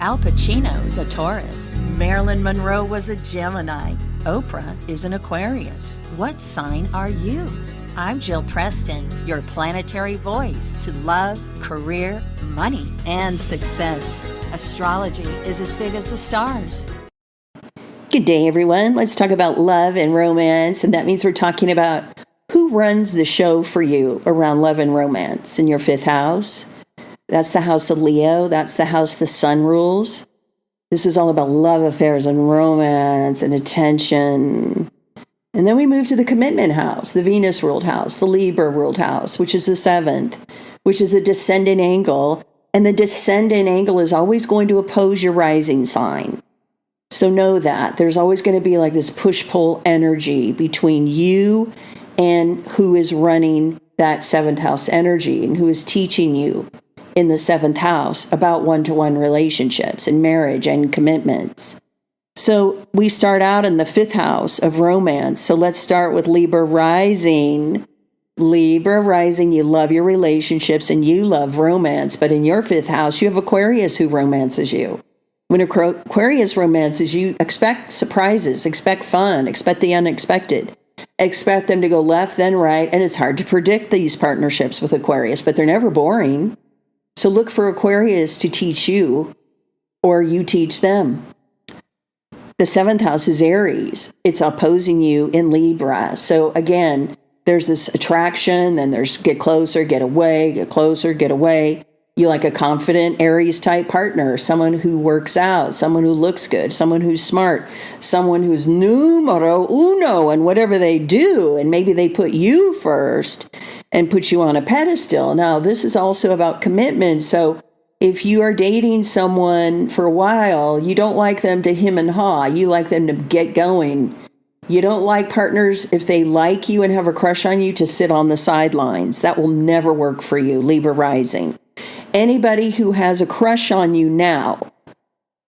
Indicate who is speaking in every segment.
Speaker 1: Al Pacino's a Taurus. Marilyn Monroe was a Gemini. Oprah is an Aquarius. What sign are you? I'm Jill Preston, your planetary voice to love, career, money, and success. Astrology is as big as the stars.
Speaker 2: Good day, everyone. Let's talk about love and romance, and that means we're talking about who runs the show for you around love and romance in your fifth house. That's the house of Leo. That's the house the sun rules. This is all about love affairs and romance and attention. And then we move to the commitment house, the Venus ruled house, the Libra ruled house, which is the seventh, which is the descendant angle. And the descendant angle is always going to oppose your rising sign. So know that there's always going to be like this push-pull energy between you and who is running that seventh house energy and who is teaching you in the seventh house about one-to-one relationships and marriage and commitments. So we start out in the fifth house of romance. So let's start with Libra Rising. Libra Rising, you love your relationships and you love romance, but in your fifth house, you have Aquarius who romances you. When Aquarius romances you, expect surprises, expect fun, expect the unexpected. Expect them to go left, then right, and it's hard to predict these partnerships with Aquarius, but they're never boring. So look for Aquarius to teach you, or you teach them. The seventh house is Aries. It's opposing you in Libra. So again, there's this attraction, then there's get closer, get away, get closer, get away. You like a confident Aries type partner, someone who works out, someone who looks good, someone who's smart, someone who's numero uno and whatever they do. And maybe they put you first and put you on a pedestal. Now, this is also about commitment. So if you are dating someone for a while, you don't like them to hem and haw. You like them to get going. You don't like partners, if they like you and have a crush on you, to sit on the sidelines. That will never work for you, Libra Rising. Anybody who has a crush on you now,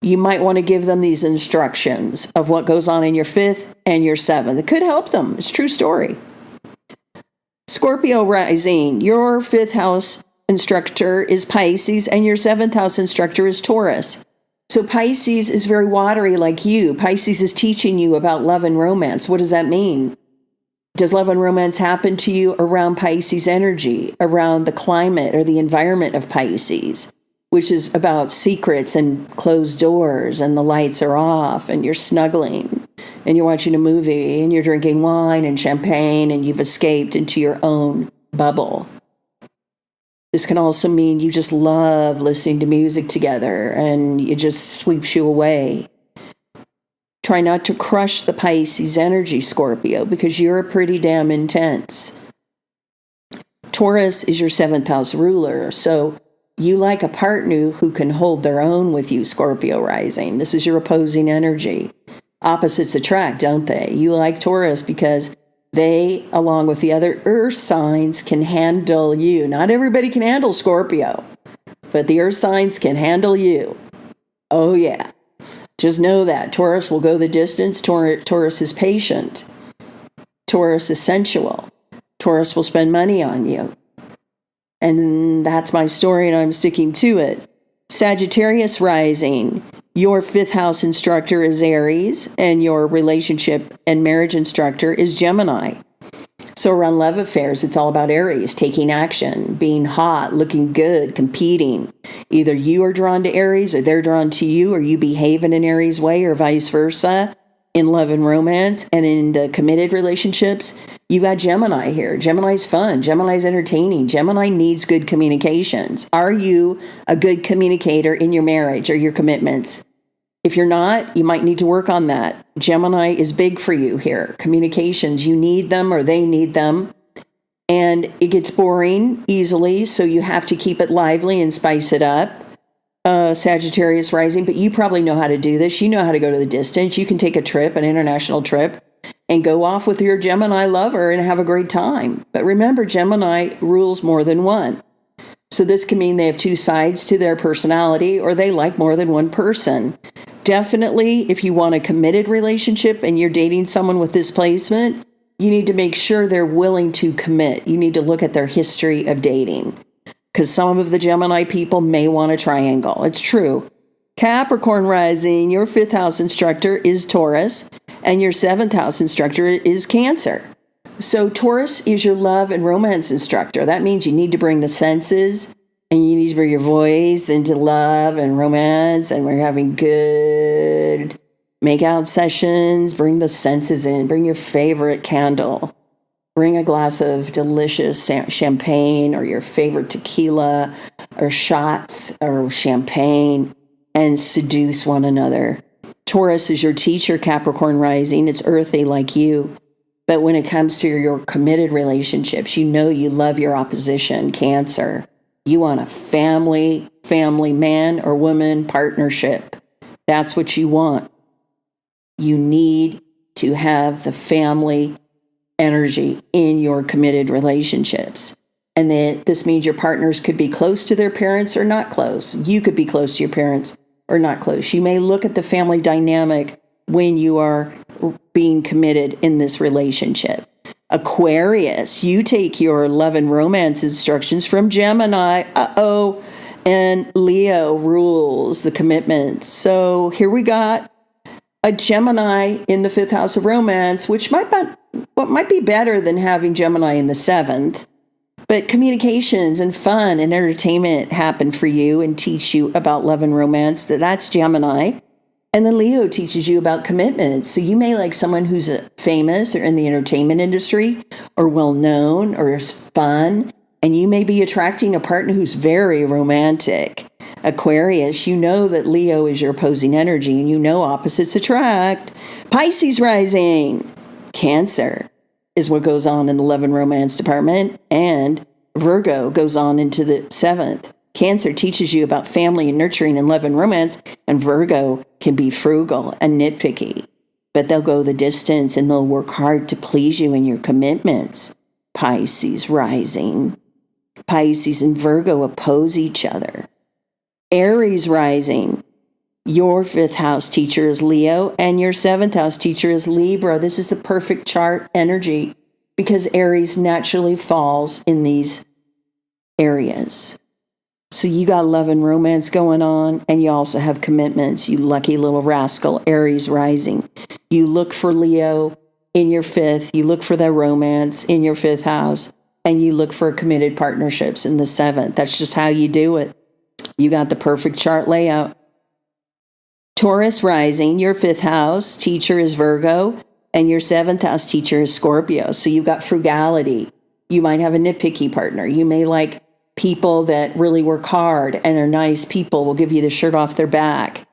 Speaker 2: you might want to give them these instructions of what goes on in your fifth and your seventh. It could help them. It's a true story. Scorpio Rising, your fifth house instructor is Pisces and your seventh house instructor is Taurus. So Pisces is very watery like you. Pisces is teaching you about love and romance. What does that mean? Does love and romance happen to you around Pisces energy, around the climate or the environment of Pisces, which is about secrets and closed doors and the lights are off and you're snuggling and you're watching a movie and you're drinking wine and champagne and you've escaped into your own bubble. This can also mean you just love listening to music together and it just sweeps you away. Try not to crush the Pisces energy, Scorpio, because you're pretty damn intense. Taurus is your seventh house ruler, so you like a partner who can hold their own with you, Scorpio Rising. This is your opposing energy. Opposites attract, don't they? You like Taurus because they, along with the other earth signs, can handle you. Not everybody can handle Scorpio, but the earth signs can handle you. Oh, yeah. Just know that. Taurus will go the distance. Taurus is patient. Taurus is sensual. Taurus will spend money on you. And that's my story, and I'm sticking to it. Sagittarius Rising. Your fifth house instructor is Aries, and your relationship and marriage instructor is Gemini. So around love affairs, it's all about Aries, taking action, being hot, looking good, competing. Either you are drawn to Aries or they're drawn to you, or you behave in an Aries way or vice versa in love and romance. And in the committed relationships, you got Gemini here. Gemini's fun. Gemini's entertaining. Gemini needs good communications. Are you a good communicator in your marriage or your commitments? If you're not, you might need to work on that. Gemini is big for you here. Communications, you need them or they need them. And it gets boring easily, so you have to keep it lively and spice it up. Sagittarius Rising, but you probably know how to do this. You know how to go to the distance. You can take a trip, an international trip, and go off with your Gemini lover and have a great time. But remember, Gemini rules more than one. So this can mean they have two sides to their personality or they like more than one person. Definitely, if you want a committed relationship and you're dating someone with this placement, you need to make sure they're willing to commit. You need to look at their history of dating because some of the Gemini people may want a triangle. It's true. Capricorn Rising, your 5th house instructor is Taurus, and your 7th house instructor is Cancer. So Taurus is your love and romance instructor. That means you need to bring the senses and you need to bring your voice into love and romance, and we're having good make-out sessions. Bring the senses in. Bring your favorite candle. Bring a glass of delicious champagne or your favorite tequila or shots or champagne and seduce one another. Taurus is your teacher, Capricorn Rising. It's earthy like you. But when it comes to your committed relationships, you know you love your opposition, Cancer. You want a family man or woman partnership. That's what you want. You need to have the family energy in your committed relationships. And this means your partners could be close to their parents or not close. You could be close to your parents or not close. You may look at the family dynamic when you are being committed in this relationship. Aquarius, you take your love and romance instructions from Gemini. And Leo rules the commitment. So here we got a Gemini in the 5th house of romance, which might be better than having Gemini in the 7th. But communications and fun and entertainment happen for you and teach you about love and romance. That's Gemini. And then Leo teaches you about commitments. So you may like someone who's famous or in the entertainment industry or well-known or is fun. And you may be attracting a partner who's very romantic. Aquarius, you know that Leo is your opposing energy and you know opposites attract. Pisces Rising. Cancer is what goes on in the love and romance department. And Virgo goes on into the 7th. Cancer teaches you about family and nurturing and love and romance, and Virgo can be frugal and nitpicky, but they'll go the distance and they'll work hard to please you in your commitments. Pisces Rising. Pisces and Virgo oppose each other. Aries Rising. Your 5th house teacher is Leo, and your 7th house teacher is Libra. This is the perfect chart energy because Aries naturally falls in these areas. So you got love and romance going on, and you also have commitments, you lucky little rascal, Aries Rising. You look for Leo in your 5th, you look for that romance in your 5th house, and you look for committed partnerships in the 7th. That's just how you do it. You got the perfect chart layout. Taurus Rising, your 5th house teacher is Virgo, and your 7th house teacher is Scorpio. So you've got frugality. You might have a nitpicky partner. You may like people that really work hard and are nice people, will give you the shirt off their back.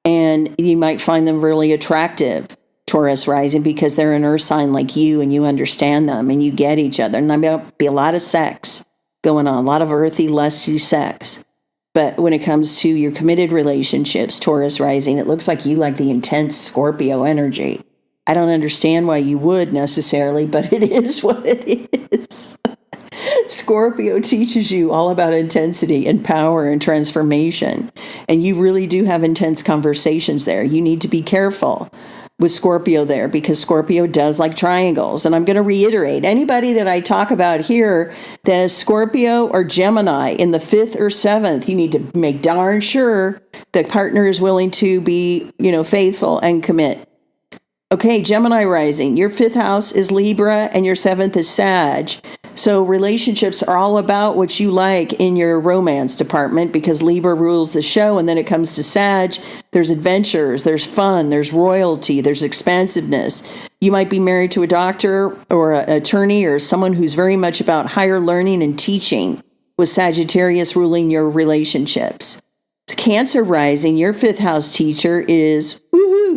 Speaker 2: And you might find them really attractive, Taurus Rising, because they're an earth sign like you and you understand them and you get each other. And there may be a lot of sex going on, a lot of earthy, lusty sex. But when it comes to your committed relationships, Taurus Rising, it looks like you like the intense Scorpio energy. I don't understand why you would necessarily, but it is what it is. Scorpio teaches you all about intensity and power and transformation. And you really do have intense conversations there. You need to be careful with Scorpio there because Scorpio does like triangles. And I'm going to reiterate, anybody that I talk about here that is Scorpio or Gemini in the 5th or 7th, you need to make darn sure the partner is willing to be, faithful and commit. Okay, Gemini Rising, your 5th house is Libra and your 7th is Sag. So relationships are all about what you like in your romance department because Libra rules the show. And then it comes to Sag, there's adventures, there's fun, there's royalty, there's expansiveness. You might be married to a doctor or an attorney or someone who's very much about higher learning and teaching with Sagittarius ruling your relationships. Cancer Rising, your 5th house teacher is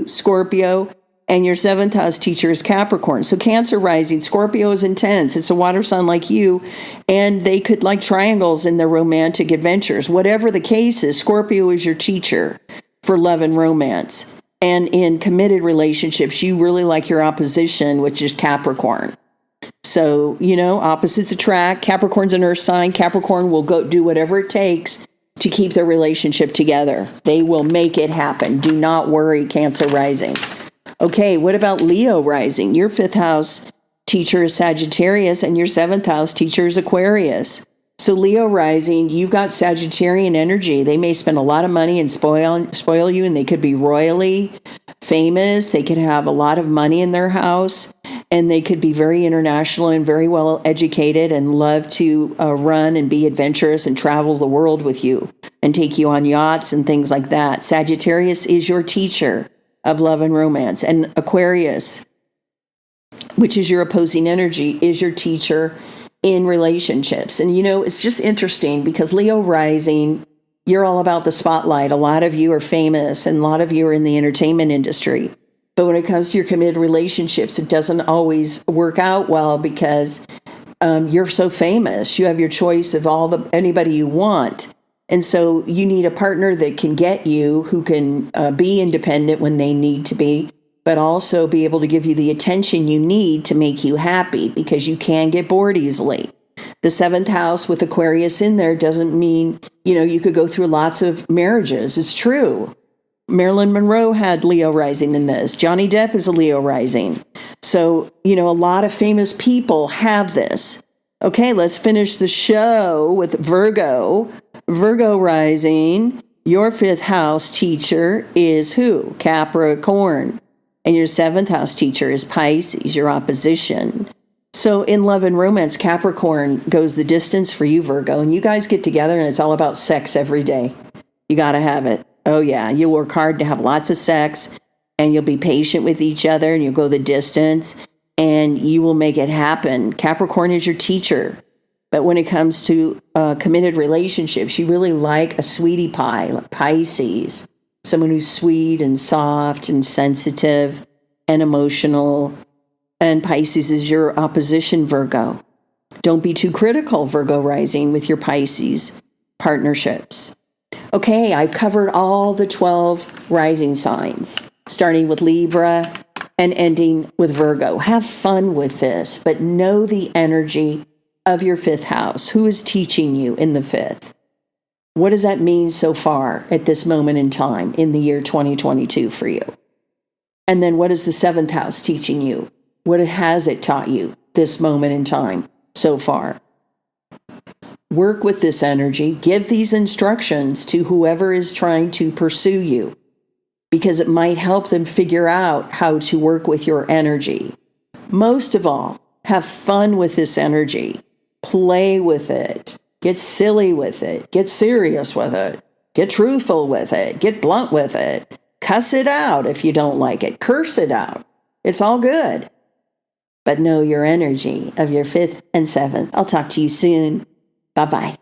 Speaker 2: Scorpio. And your 7th house teacher is Capricorn. So Cancer Rising, Scorpio is intense. It's a water sign like you. And they could like triangles in their romantic adventures. Whatever the case is, Scorpio is your teacher for love and romance. And in committed relationships, you really like your opposition, which is Capricorn. So, opposites attract. Capricorn's an earth sign. Capricorn will go do whatever it takes to keep their relationship together. They will make it happen. Do not worry, Cancer Rising. Okay, what about Leo Rising? Your 5th house teacher is Sagittarius and your 7th house teacher is Aquarius. So Leo rising, you've got Sagittarian energy. They may spend a lot of money and spoil you, and they could be royally famous. They could have a lot of money in their house, and they could be very international and very well educated and love to run and be adventurous and travel the world with you and take you on yachts and things like that. Sagittarius is your teacher of love and romance, and Aquarius, which is your opposing energy, is your teacher in relationships. And it's just interesting because Leo rising, you're all about the spotlight. A lot of you are famous and a lot of you are in the entertainment industry. But when it comes to your committed relationships, it doesn't always work out well because you're so famous. You have your choice of anybody you want. And so you need a partner that can get you, who can be independent when they need to be, but also be able to give you the attention you need to make you happy, because you can get bored easily. The 7th house with Aquarius in there doesn't mean, you could go through lots of marriages. It's true. Marilyn Monroe had Leo rising in this. Johnny Depp is a Leo rising. So, a lot of famous people have this. Okay, let's finish the show with Virgo. Virgo rising, your 5th house teacher is who? Capricorn. And your 7th house teacher is Pisces, your opposition. So in love and romance, Capricorn goes the distance for you, Virgo. And you guys get together and it's all about sex every day. You got to have it. Oh, yeah. You'll work hard to have lots of sex, and you'll be patient with each other, and you'll go the distance, and you will make it happen. Capricorn is your teacher. But when it comes to committed relationships, you really like a sweetie pie, like Pisces. Someone who's sweet and soft and sensitive and emotional. And Pisces is your opposition, Virgo. Don't be too critical, Virgo rising, with your Pisces partnerships. Okay, I've covered all the 12 rising signs, starting with Libra and ending with Virgo. Have fun with this, but know the energy of your 5th house. Who is teaching you in the 5th? What does that mean so far at this moment in time in the year 2022 for you? And then what is the 7th house teaching you? What has it taught you this moment in time so far? Work with this energy. Give these instructions to whoever is trying to pursue you, because it might help them figure out how to work with your energy. Most of all, have fun with this energy. Play with it. Get silly with it. Get serious with it. Get truthful with it. Get blunt with it. Cuss it out if you don't like it. Curse it out. It's all good. But know your energy of your 5th and 7th. I'll talk to you soon. Bye-bye.